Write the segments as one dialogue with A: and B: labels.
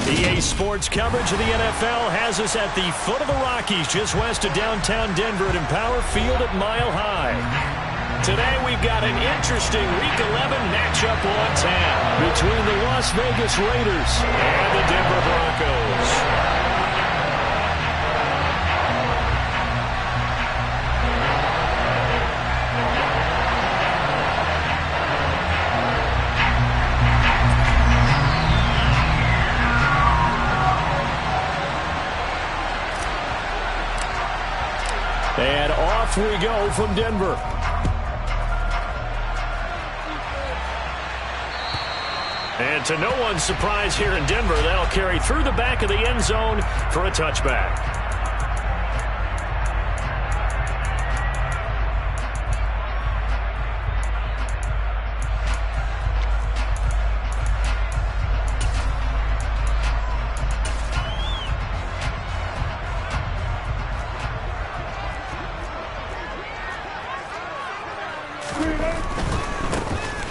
A: EA Sports coverage of the NFL has us at the foot of the Rockies, just west of downtown Denver at Empower Field at Mile High. Today we've got an interesting Week 11 matchup on tap between the Las Vegas Raiders and the Denver Broncos. And off we go from Denver. And to no one's surprise here in Denver, they'll carry through the back of the end zone for a touchback.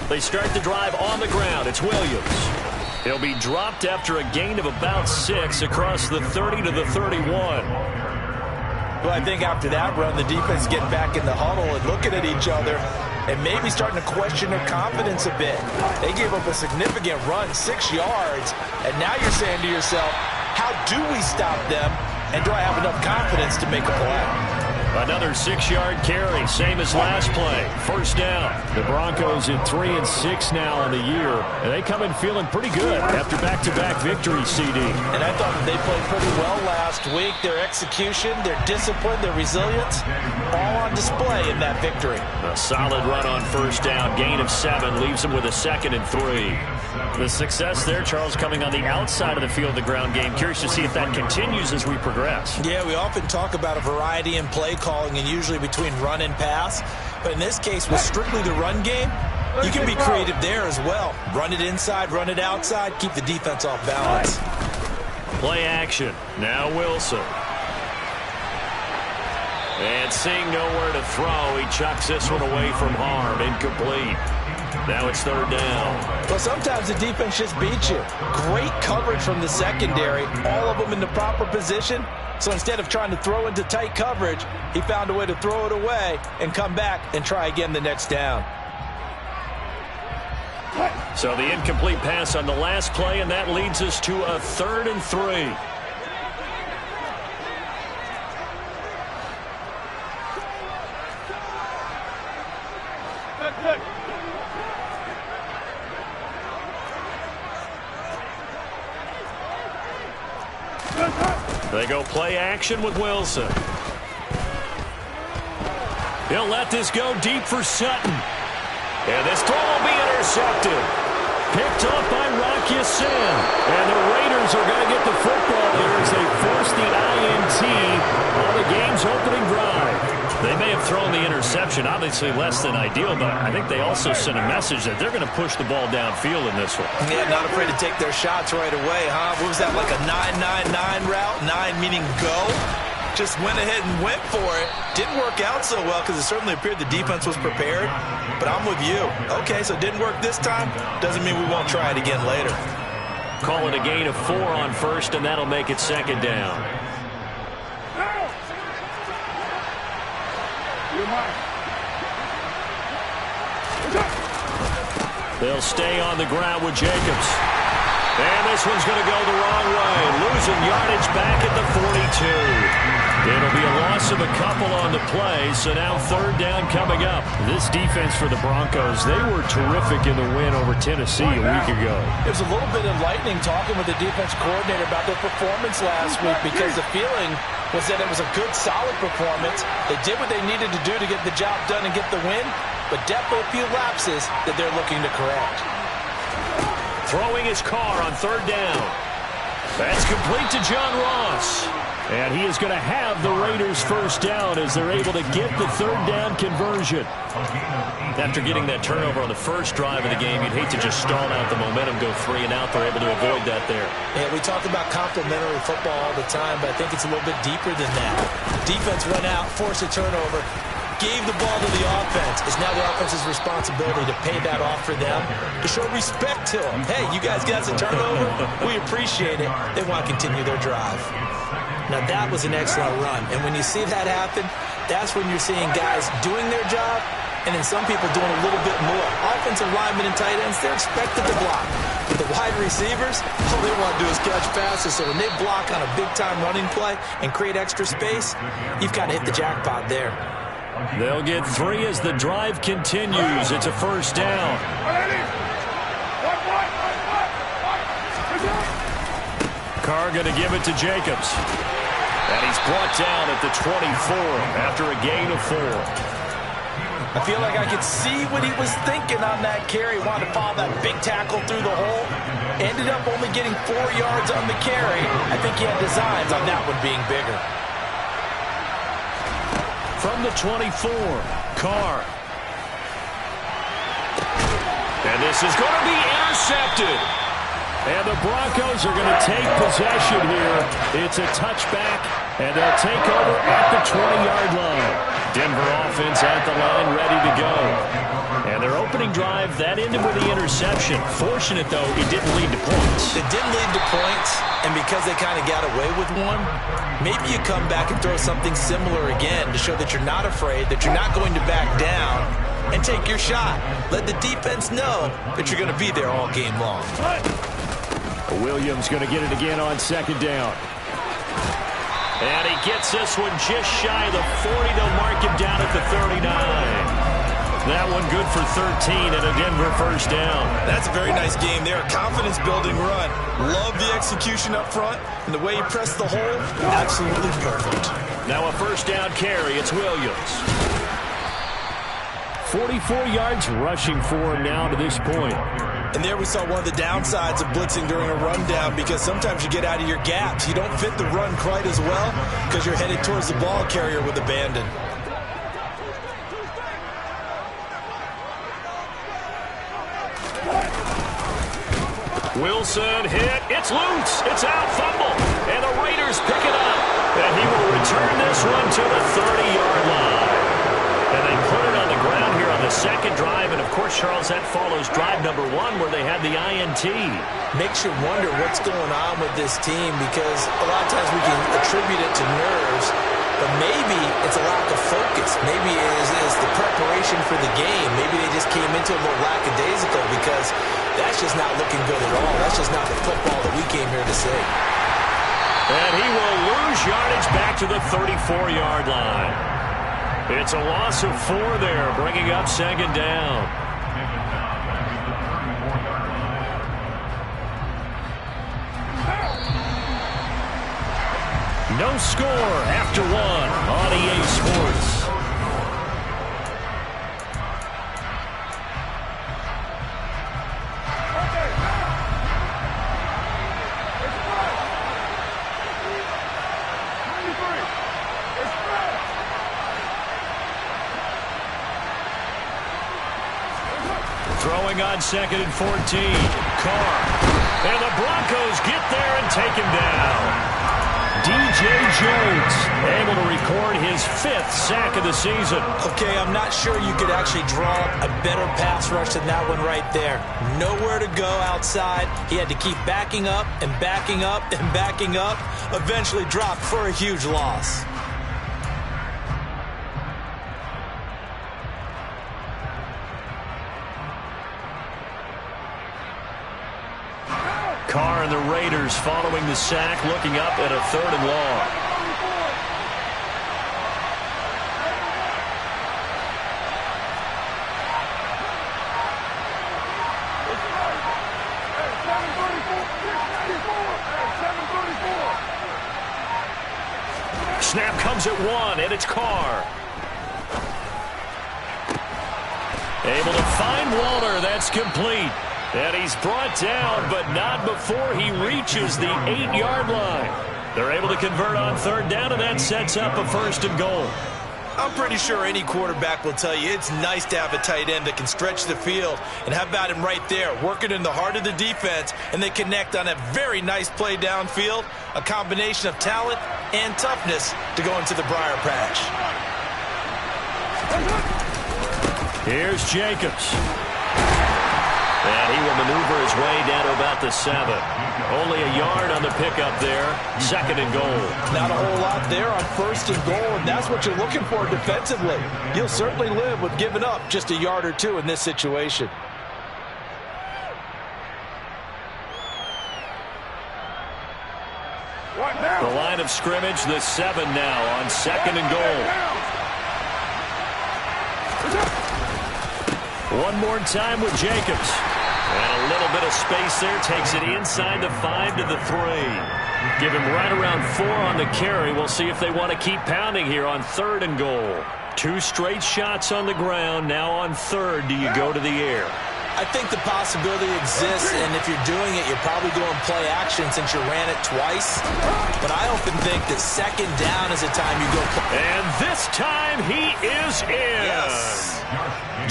A: They start the drive on the ground. It's Williams. He'll be dropped after a gain of about 6 across the 30 to the 31.
B: Well, I think after that run, the defense getting back in the huddle and looking at each other and maybe starting to question their confidence a bit. They gave up a significant run, 6 yards, and now you're saying to yourself, how do we stop them, and do I have enough confidence to make a play?
A: Another 6-yard carry, same as last play. First down. The Broncos at 3-6 now on the year, and they come in feeling pretty good after back-to-back victories, CD.
B: And I thought they played pretty well last week. Their execution, their discipline, their resilience, all on display in that victory.
A: A solid run on first down. Gain of 7 leaves them with a 2nd and 3. The success there, Charles, coming on the outside of the field, the ground game. Curious to see if that continues as we progress.
B: Yeah, we often talk about a variety in play calling and usually between run and pass. But in this case, with strictly the run game, you can be creative there as well. Run it inside, run it outside, keep the defense off balance.
A: Play action. Now Wilson. And seeing nowhere to throw, he chucks this one away from harm. Incomplete. Now it's 3rd down.
B: Well, sometimes the defense just beats you. Great coverage from the secondary, all of them in the proper position. So instead of trying to throw into tight coverage, he found a way to throw it away and come back and try again the next down.
A: So the incomplete pass on the last play, and that leads us to a 3rd and 3. They go play action with Wilson. He'll let this go deep for Sutton. And this throw will be intercepted. Picked off by Rocky Sin. And the Raiders are going to get the football here as they force the INT on the game's opening drive. They may have thrown the interception, obviously less than ideal, but I think they also sent a message that they're going to push the ball downfield in this one.
B: Yeah, not afraid to take their shots right away, huh? What was that, like a 9-9-9 route? 9 meaning go? Just went ahead and went for it. Didn't work out so well because it certainly appeared the defense was prepared. But I'm with you. Okay, so it didn't work this time. Doesn't mean we won't try it again later.
A: Call it a gain of 4 on first, and that'll make it 2nd down. They'll stay on the ground with Jacobs. And this one's going to go the wrong way. Losing yardage back at the 42. It'll be a loss of a couple on the play, so now 3rd down coming up. This defense for the Broncos, they were terrific in the win over Tennessee a week ago.
B: It was a little bit enlightening talking with the defense coordinator about their performance last week because the feeling was that it was a good, solid performance. They did what they needed to do to get the job done and get the win, but definitely a few lapses that they're looking to correct.
A: Throwing his car on 3rd down. That's complete to John Ross. And he is going to have the Raiders' first down as they're able to get the 3rd down conversion. After getting that turnover on the first drive of the game, you'd hate to just stall out the momentum, go 3 and out. They're able to avoid that there.
B: Yeah, we talk about complementary football all the time, but I think it's a little bit deeper than that. Defense went out, forced a turnover. gave the ball to the offense. It's now the offense's responsibility to pay that off for them, to show respect to them. Hey, you guys got a turnover? We appreciate it. They want to continue their drive. Now, that was an excellent run. And when you see that happen, that's when you're seeing guys doing their job and then some people doing a little bit more. Offensive linemen and tight ends, they're expected to block. But the wide receivers, all they want to do is catch passes. So when they block on a big-time running play and create extra space, you've got to hit the jackpot there.
A: They'll get 3 as the drive continues. It's a first down. Carr going to give it to Jacobs. And he's brought down at the 24 after a gain of 4.
B: I feel like I could see what he was thinking on that carry. Wanted to follow that big tackle through the hole. Ended up only getting 4 yards on the carry. I think he had designs on that one being bigger.
A: From the 24, Carr. And this is going to be intercepted. And the Broncos are going to take possession here. It's a touchback, and they'll take over at the 20-yard line. Denver offense at the line, ready to go. And their opening drive, that ended with the interception. Fortunate, though, it didn't lead to points.
B: It didn't lead to points, and because they kind of got away with one, maybe you come back and throw something similar again to show that you're not afraid, that you're not going to back down, and take your shot. Let the defense know that you're going to be there all game long.
A: Williams going to get it again on second down. And he gets this one just shy of the 40. They'll mark him down at the 39. That one good for 13 and a Denver first down.
B: That's a very nice game there. A confidence-building run. Love the execution up front. And the way he pressed the hole, absolutely perfect.
A: Now a first down carry. It's Williams. 44 yards rushing for him now to this point.
B: And there we saw one of the downsides of blitzing during a rundown, because sometimes you get out of your gaps. You don't fit the run quite as well because you're headed towards the ball carrier with abandon.
A: Wilson hit. It's loose. It's out. Fumble. And the Raiders pick it up. And he will return this one to the 30-yard line. And they put it on the ground here on the second drive. And, of course, Charles, that follows drive number 1 where they had the INT.
B: Makes you wonder what's going on with this team, because a lot of times we can attribute it to nerves, but maybe it's a lack of focus. Maybe it's the preparation for the game. Maybe they just came into it a little lackadaisical, because that's just not looking good at all. That's just not the football that we came here to see.
A: And he will lose yardage back to the 34-yard line. It's a loss of 4 there, bringing up second down. No score after 1 on EA Sports. Throwing on second and 14. Carr. And the Broncos get there and take him down. DJ Jones able to record his 5th sack of the season.
B: Okay, I'm not sure you could actually draw a better pass rush than that one right there. Nowhere to go outside. He had to keep backing up and backing up and backing up. Eventually dropped for a huge loss.
A: Carr and the Raiders following the sack, looking up at a 3rd and long. Snap comes at 1, and it's Carr. Able to find Walter. That's complete. And he's brought down, but not before he reaches the 8-yard line. They're able to convert on 3rd down, and that sets up a 1st and goal.
B: I'm pretty sure any quarterback will tell you it's nice to have a tight end that can stretch the field. And how about him right there, working in the heart of the defense, and they connect on a very nice play downfield, a combination of talent and toughness to go into the briar patch.
A: Here's Jacobs. And he will maneuver his way down to about the 7. Only a yard on the pickup there. 2nd and goal.
B: Not a whole lot there on 1st and goal, and that's what you're looking for defensively. You'll certainly live with giving up just a yard or 2 in this situation.
A: The line of scrimmage, the 7 now on 2nd and goal. One more time with Jacobs. And a little bit of space there. Takes it inside the 5 to the 3. Give him right around 4 on the carry. We'll see if they want to keep pounding here on 3rd and goal. 2 straight shots on the ground. Now on 3rd, do you go to the air?
B: I think the possibility exists, and if you're doing it, you're probably going play action since you ran it twice. But I often think that 2nd down is the time you go.
A: And this time he is in.
B: Yes.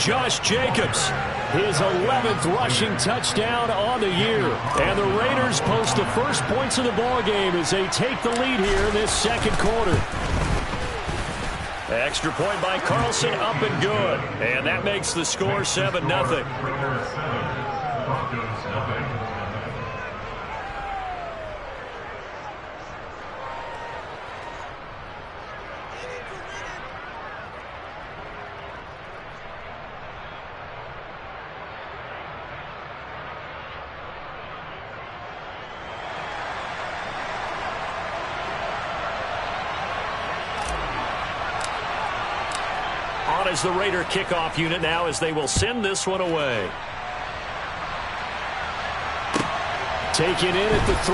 A: Josh Jacobs, his 11th rushing touchdown on the year. And the Raiders post the first points of the ballgame as they take the lead here in this 2nd quarter. Extra point by Carlson, up and good. And that makes the score 7-0. As the Raider kickoff unit now as they will send this one away. Taken in at the 3.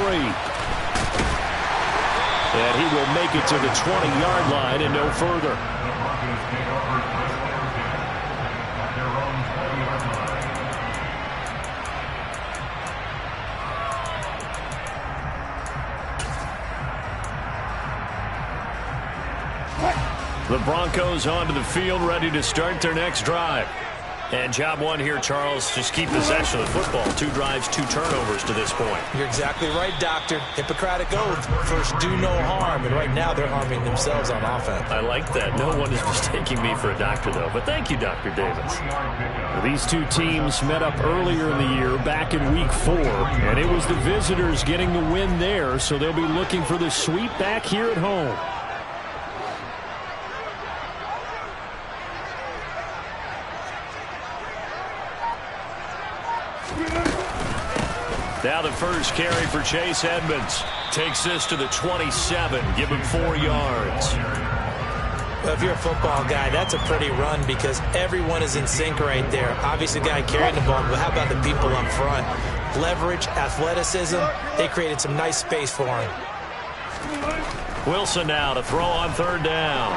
A: And he will make it to the 20-yard line and no further. The Broncos onto the field, ready to start their next drive. And job 1 here, Charles, just keep possession of the football. 2 drives, 2 turnovers to this point.
B: You're exactly right, Doctor. Hippocratic oath. First, do no harm. And right now, they're harming themselves on offense.
A: I like that. No one is mistaking me for a doctor, though. But thank you, Dr. Davis. These 2 teams met up earlier in the year, back in Week 4. And it was the visitors getting the win there, so they'll be looking for the sweep back here at home. Now the first carry for Chase Edmonds. Takes this to the 27. Give him 4 yards.
B: Well, if you're a football guy, that's a pretty run because everyone is in sync right there. Obviously, the guy carrying the ball, but how about the people up front? Leverage, athleticism, they created some nice space for him.
A: Wilson now to throw on 3rd down.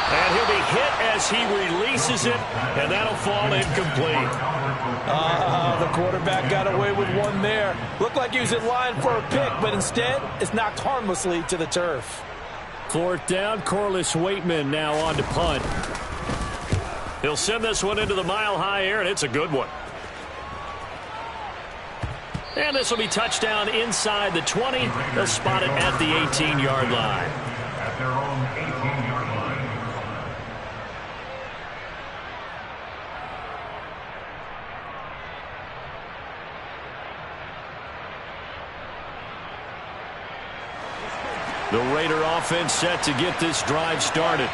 A: And he'll be hit as he releases it, and that'll fall incomplete.
B: The quarterback got away with one there. Looked like he was in line for a pick, but instead, it's knocked harmlessly to the turf.
A: 4th down, Corliss Waitman now on to punt. He'll send this one into the mile-high air, and it's a good one. And this will be touchdown inside the 20. They'll spot it at the 18-yard line.
C: At their own 18-yard line.
A: The Raider offense set to get this drive started.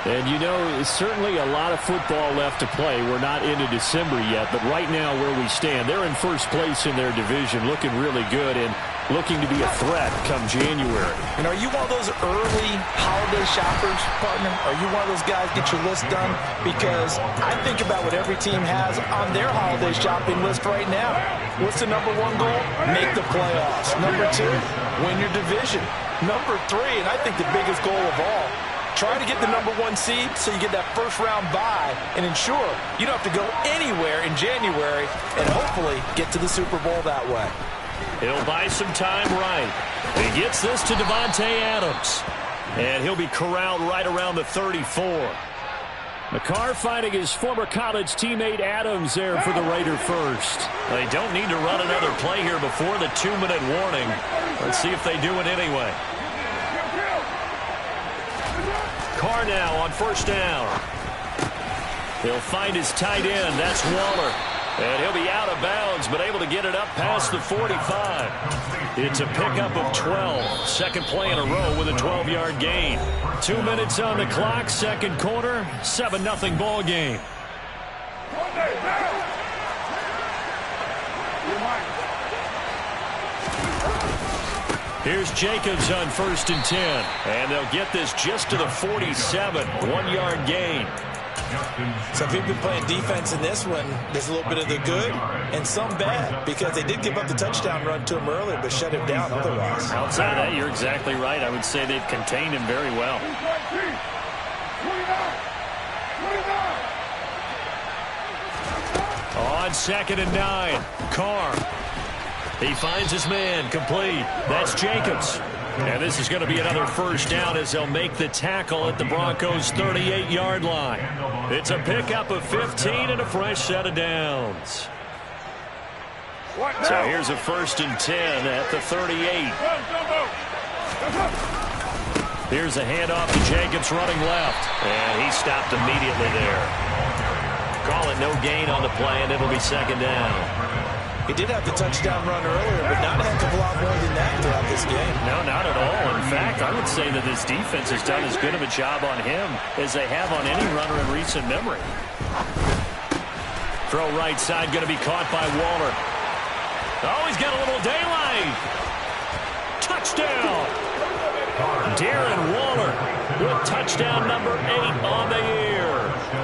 A: And, you know, it's certainly a lot of football left to play. We're not into December yet, but right now where we stand, they're in first place in their division, looking really good and looking to be a threat come January.
B: And are you one of those early holiday shoppers, partner? Are you one of those guys get your list done? Because I think about what every team has on their holiday shopping list right now. What's the number 1 goal? Make the playoffs. Number 2, win your division. Number 3, and I think the biggest goal of all, try to get the number 1 seed so you get that first-round bye and ensure you don't have to go anywhere in January and hopefully get to the Super Bowl that way.
A: He'll buy some time right. He gets this to Devontae Adams. And he'll be corralled right around the 34. McCarr finding his former college teammate Adams there for the Raider first. They don't need to run another play here before the 2-minute warning. Let's see if they do it anyway. Carr now on first down. He'll find his tight end. That's Waller. And he'll be out of bounds, but able to get it up past the 45. It's a pickup of 12. Second play in a row with a 12-yard gain. 2 minutes on the clock, second quarter, 7-0 ball game. Here's Jacobs on first and 10. And they'll get this just to the 47. 1-yard gain.
B: So if you've been playing defense in this one, there's a little bit of the good and some bad, because they did give up the touchdown run to him earlier but shut him down otherwise.
D: Outside of that, you're exactly right. I would say they've contained him very well.
A: On second and 9, Carr. He finds his man, complete. That's Jacobs. And this is going to be another first down as they'll make the tackle at the Broncos' 38-yard line. It's a pickup of 15 and a fresh set of downs. So here's a first and 10 at the 38. Here's a handoff to Jacobs running left. And he stopped immediately there. Call it no gain on the play, and it'll be second down.
B: He did have the touchdown run earlier, but not a heck of a lot more than that throughout this game.
D: No, not at all. In fact, I would say that this defense has done as good of a job on him as they have on any runner in recent memory.
A: Throw right side, going to be caught by Waller. Oh, he's got a little daylight. Touchdown. Darren Waller with touchdown number 8 on the year.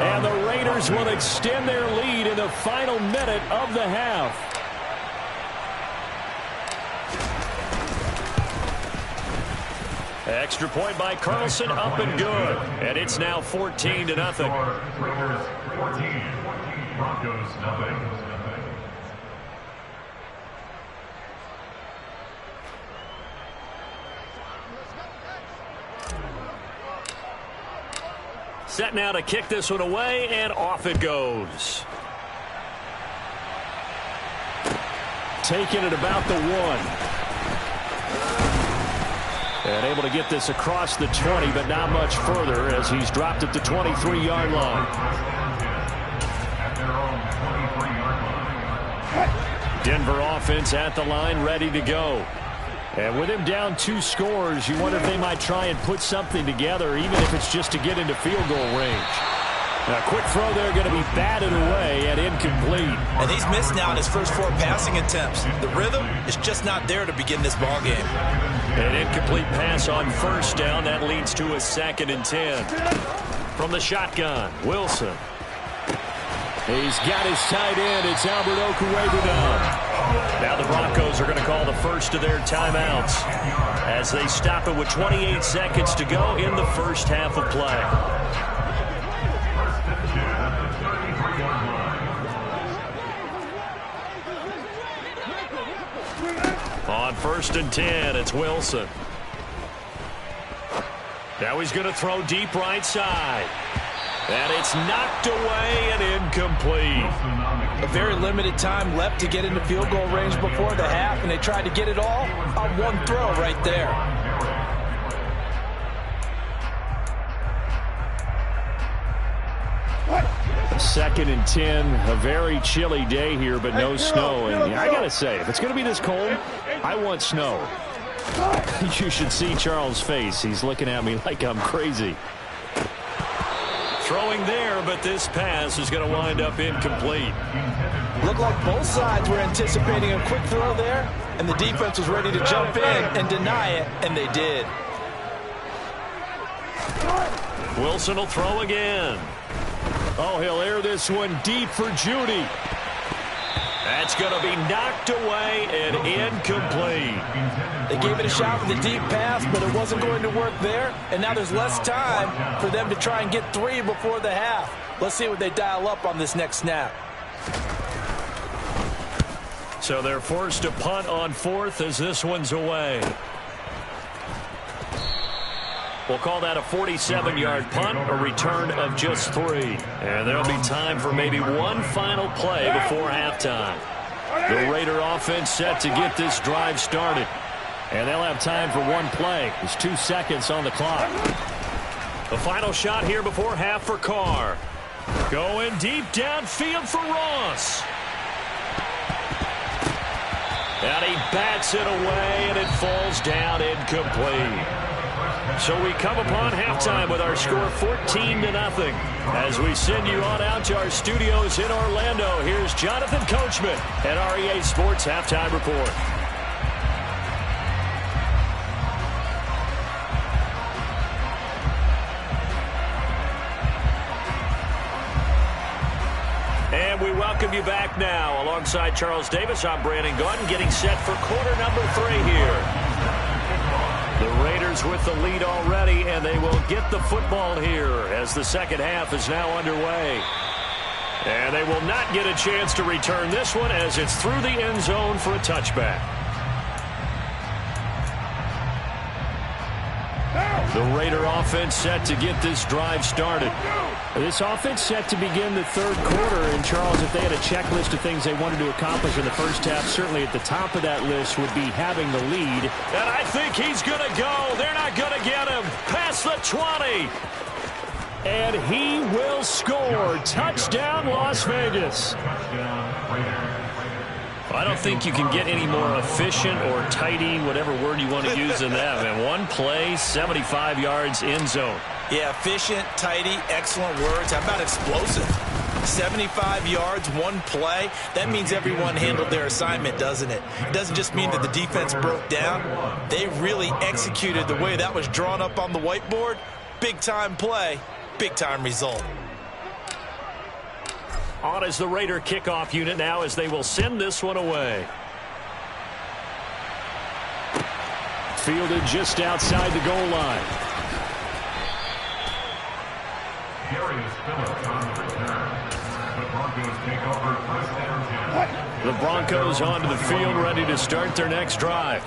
A: And the Raiders will extend their lead in the final minute of the half. Extra point by Carlson, up and good. And it's now 14-0.
C: Raiders 14, Broncos nothing.
A: Set now to kick this one away, and off it goes. Taking it about the 1. And able to get this across the 20, but not much further as he's dropped at the 23-yard line. Denver offense at the line, ready to go. And with him down 2 scores, you wonder if they might try and put something together, even if it's just to get into field goal range. A quick throw there, going to be batted away and incomplete.
B: And he's missed now in his first 4 passing attempts. The rhythm is just not there to begin this ball game.
A: An incomplete pass on first down. That leads to a 2nd and 10. From the shotgun, Wilson. He's got his tight end. It's Albert Okwuegbunam. Now the Broncos are going to call the first of their timeouts as they stop it with 28 seconds to go in the first half of play. On 1st and 10, it's Wilson. Now he's going to throw deep right side. And it's knocked away and incomplete.
B: A very limited time left to get into field goal range before the half, and they tried to get it all on one throw right there.
A: Second and 10, a very chilly day here, but no snow. And I got to say, if it's going to be this cold, I want snow. You should see Charles' face. He's looking at me like I'm crazy. Throwing there, but this pass is going to wind up incomplete.
B: Looked like both sides were anticipating a quick throw there, and the defense was ready to jump in and deny it, and they did.
A: Wilson will throw again. Oh, he'll air this one deep for Judy. That's going to be knocked away and incomplete.
B: They gave it a shot with the deep pass, but it wasn't going to work there. And now there's less time for them to try and get 3 before the half. Let's see what they dial up on this next snap.
A: So they're forced to punt on 4th as this one's away. We'll call that a 47-yard punt, a return of just 3. And there'll be time for maybe one final play before halftime. The Raider offense set to get this drive started. And they'll have time for one play. There's 2 seconds on the clock. The final shot here before half for Carr. Going deep downfield for Ross. And he bats it away, and it falls down incomplete. So we come upon halftime with our score 14-0. As we send you on out to our studios in Orlando, here's Jonathan Coachman at REA Sports Halftime Report. And we welcome you back now. Alongside Charles Davis, I'm Brandon Gaudin, getting set for quarter number 3 here. The Raiders with the lead already, and they will get the football here as the second half is now underway. And they will not get a chance to return this one as it's through the end zone for a touchback. The Raider offense set to get this drive started.
D: This offense set to begin the third quarter. And, Charles, if they had a checklist of things they wanted to accomplish in the first half, certainly at the top of that list would be having the lead.
A: And I think he's going to go. They're not going to get him. Past the 20. And he will score. Touchdown, Las Vegas. I don't think you can get any more efficient or tidy, whatever word you want to use in that. And one play, 75 yards end zone.
B: Yeah, efficient, tidy, excellent words. How about explosive? 75 yards, one play. That means everyone handled their assignment, doesn't it? It doesn't just mean that the defense broke down. They really executed the way that was drawn up on the whiteboard. Big-time play, big-time result.
A: On is the Raider kickoff unit now as they will send this one away.
D: Fielded just outside the goal line.
C: Darius Phillips on the return. The Broncos take over first down 10.
A: The Broncos onto the field, ready to start their next drive.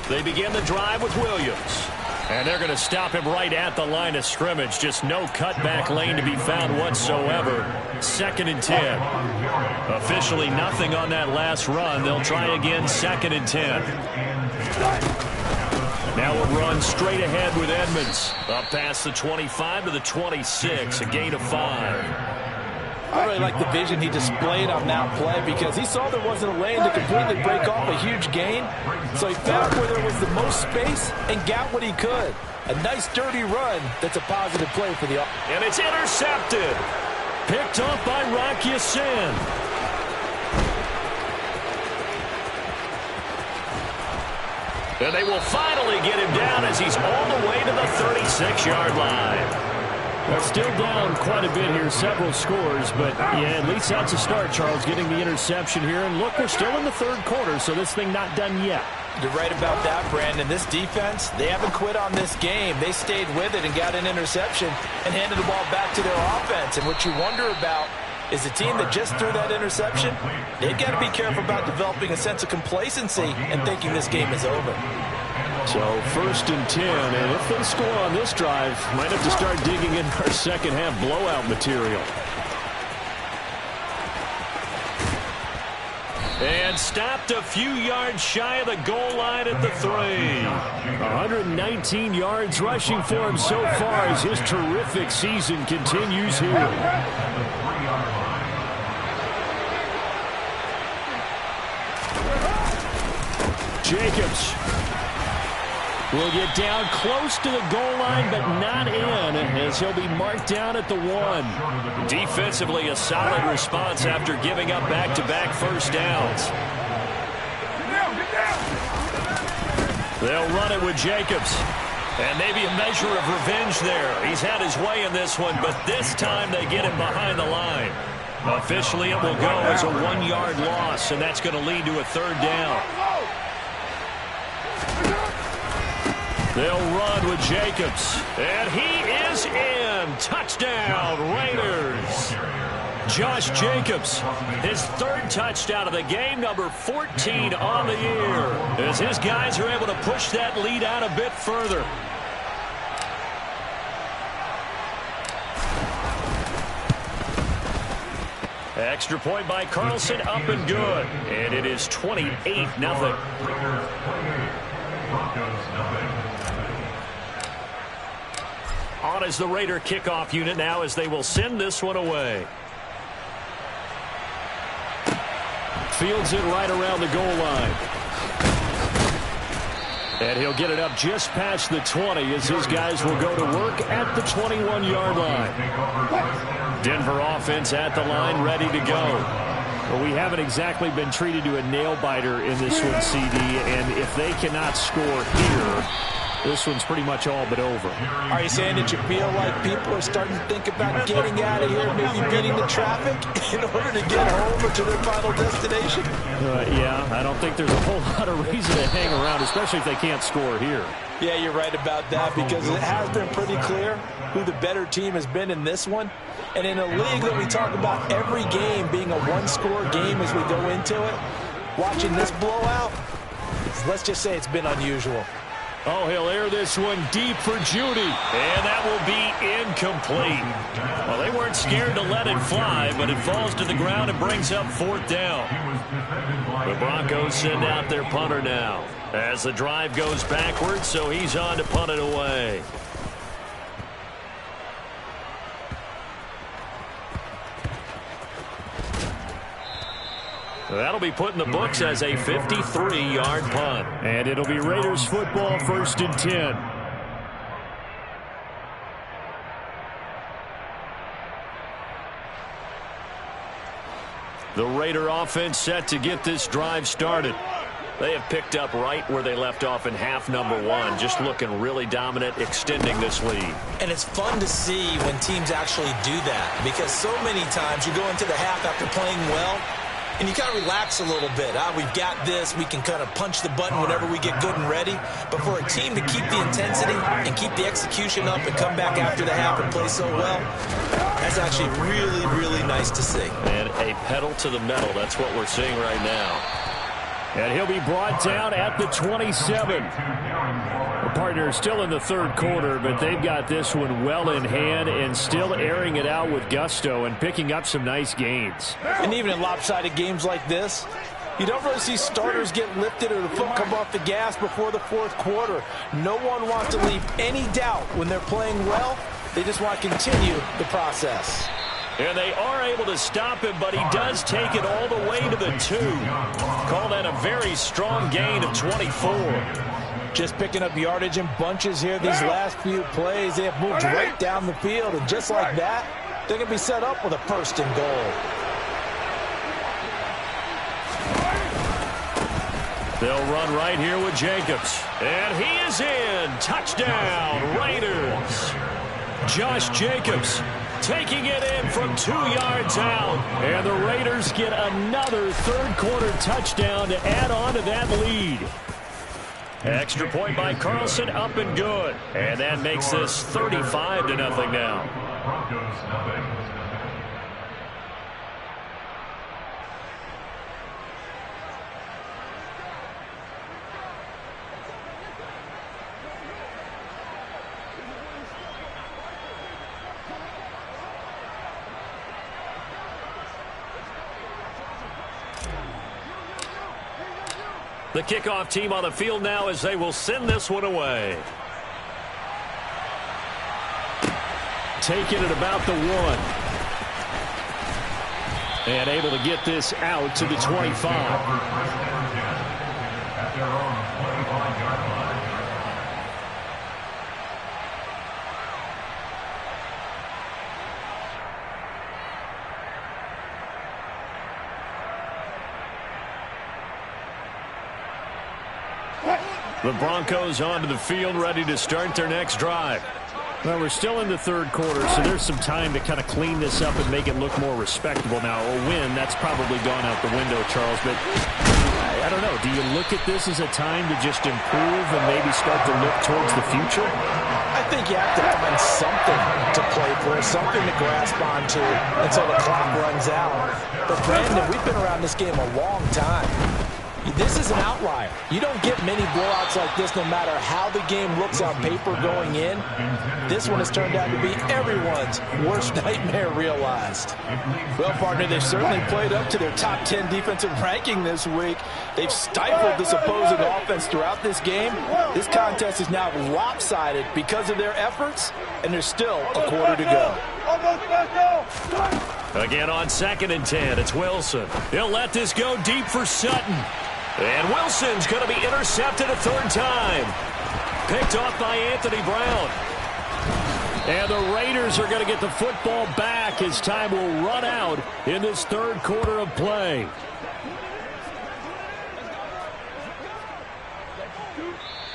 A: They begin the drive with Williams. And they're going to stop him right at the line of scrimmage. Just no cutback lane to be found whatsoever. 2nd and 10. Officially nothing on that last run. They'll try again, 2nd and 10. Now we'll run straight ahead with Edmonds. Up past the 25 to the 26, a gain of 5.
B: I really like the vision he displayed on that play because he saw there wasn't a lane to completely break off a huge gain. So he found where there was the most space and got what he could. A nice dirty run that's a positive play for the offense.
A: And it's intercepted. Picked off by Rocky Sin. And they will finally get him down as he's all the way to the 36-yard line.
D: Well, still down quite a bit here, several scores, but yeah, at least that's a start, Charles, getting the interception here. And look, we're still in the third quarter, so this thing not done yet.
B: You're right about that, Brandon. This defense, they haven't quit on this game. They stayed with it and got an interception and handed the ball back to their offense. And what you wonder about is a team that just threw that interception, they've got to be careful about developing a sense of complacency and thinking this game is over.
D: So 1st and 10, and if they score on this drive, might have to start digging in our second half blowout material.
A: And stopped a few yards shy of the goal line at the 3.
D: 119 yards rushing for him so far as his terrific season continues here. Jacobs will get down close to the goal line, but not in, as he'll be marked down at the 1.
A: Defensively, a solid response after giving up back-to-back first downs. They'll run it with Jacobs. And maybe a measure of revenge there. He's had his way in this one, but this time they get him behind the line. Officially, it will go as a 1-yard loss, and that's going to lead to a 3rd down. They'll run with Jacobs. And he is in. Touchdown, Raiders. Josh Jacobs, his 3rd touchdown of the game, number 14 on the year, as his guys are able to push that lead out a bit further. Extra point by Carlson, up and good. And it is 28-0. On as the Raider kickoff unit now as they will send this one away. Fields it right around the goal line. And he'll get it up just past the 20 as his guys will go to work at the 21-yard line. Denver offense at the line, ready to go. Well, we haven't exactly been treated to a nail-biter in this one, CD, and if they cannot score here, this one's pretty much all but over.
B: Are you saying that you feel like people are starting to think about getting out of here, maybe beating the traffic in order to get home or to their final destination?
A: Yeah, I don't think there's a whole lot of reason to hang around, especially if they can't score here.
B: Yeah, you're right about that because it has been pretty clear who the better team has been in this one. And in a league that we talk about every game being a one-score game as we go into it, watching this blowout, let's just say it's been unusual.
A: Oh, he'll air this one deep for Judy. And that will be incomplete. Well, they weren't scared to let it fly, but it falls to the ground and brings up 4th down. The Broncos send out their punter now as the drive goes backwards, so he's on to punt it away. That'll be put in the books as a 53-yard punt. And it'll be Raiders football, 1st and 10. The Raider offense set to get this drive started. They have picked up right where they left off in half number 1, just looking really dominant, extending this lead.
B: And it's fun to see when teams actually do that because so many times you go into the half after playing well, and you kind of relax a little bit. We've got this. We can kind of punch the button whenever we get good and ready. But for a team to keep the intensity and keep the execution up and come back after the half and play so well, that's actually really, really nice to see.
A: And a pedal to the metal. That's what we're seeing right now. And he'll be brought down at the 27. The partner is still in the 3rd quarter, but they've got this one well in hand and still airing it out with gusto and picking up some nice gains.
B: And even in lopsided games like this, you don't really see starters get lifted or the foot come off the gas before the 4th quarter. No one wants to leave any doubt when they're playing well. They just want to continue the process.
A: And they are able to stop him, but he does take it all the way to the 2. Call that a very strong gain of 24.
B: Just picking up yardage in bunches here these last few plays. They have moved right down the field, and just like that, they're going to be set up with a 1st and goal.
A: They'll run right here with Jacobs. And he is in. Touchdown, Raiders. Josh Jacobs taking it in from 2 yards out. And the Raiders get another 3rd quarter touchdown to add on to that lead. Extra point by Carlson, up and good. And that makes this 35-0 now.
C: Broncos nothing.
A: The kickoff team on the field now as they will send this one away. Taking it about the 1. And able to get this out to the 25.
C: At their own 25-yard line.
A: The Broncos onto the field, ready to start their next drive. Well, we're still in the 3rd quarter, so there's some time to kind of clean this up and make it look more respectable now. A win, that's probably gone out the window, Charles, but I don't know. Do you look at this as a time to just improve and maybe start to look towards the future?
B: I think you have to find something to play for, something to grasp onto until the clock runs out. But, Brandon, we've been around this game a long time. This is an outlier. You don't get many blowouts like this no matter how the game looks on paper going in. This one has turned out to be everyone's worst nightmare realized. Well, partner, they've certainly played up to their top 10 defensive ranking this week. They've stifled this opposing offense throughout this game. This contest is now lopsided because of their efforts, and there's still a quarter to go.
A: Again on 2nd and 10, it's Wilson. He'll let this go deep for Sutton. And Wilson's going to be intercepted a 3rd time. Picked off by Anthony Brown. And the Raiders are going to get the football back as time will run out in this 3rd quarter of play.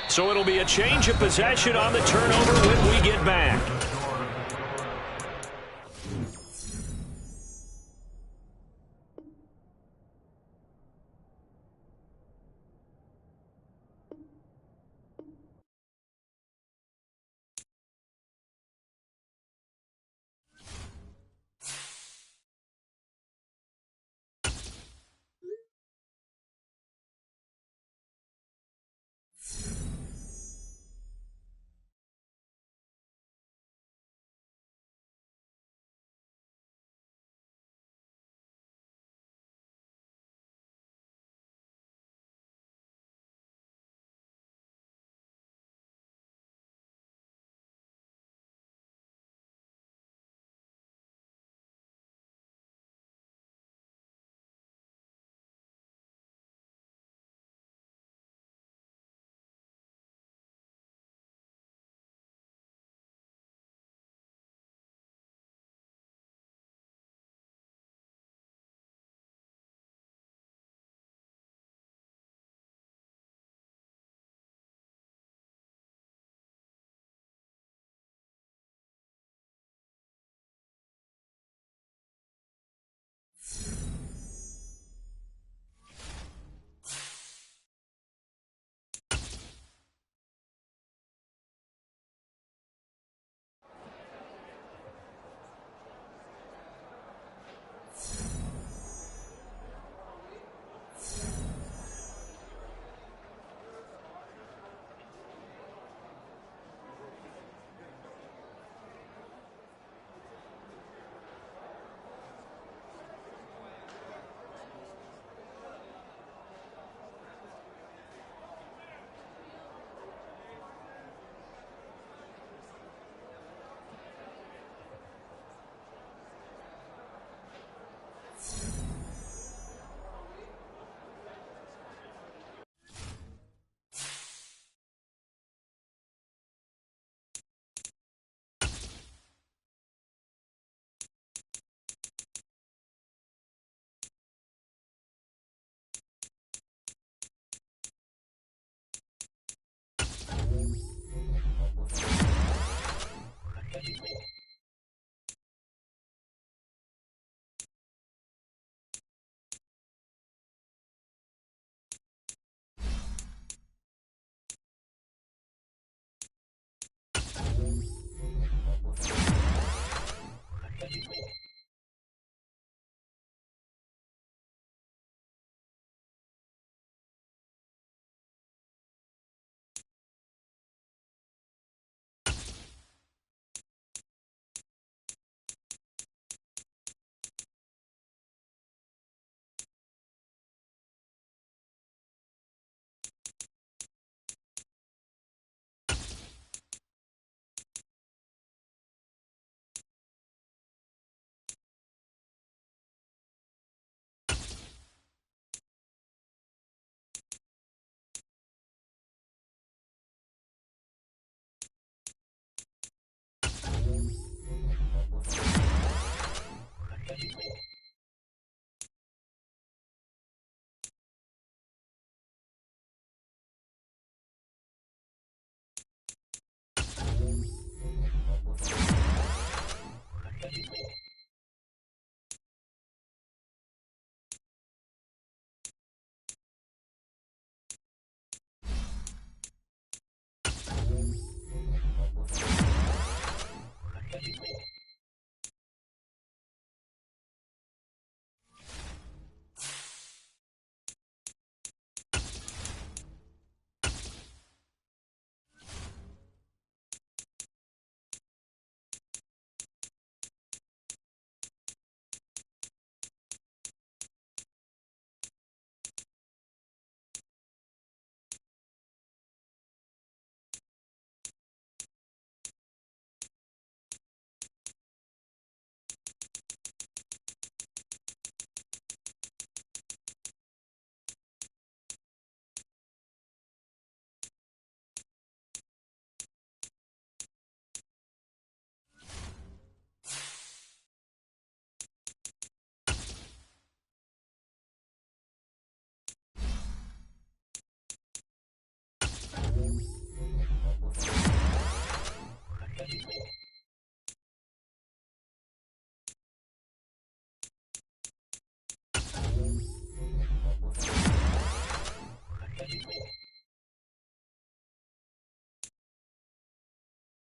A: So it'll be a change of possession on the turnover when we get back.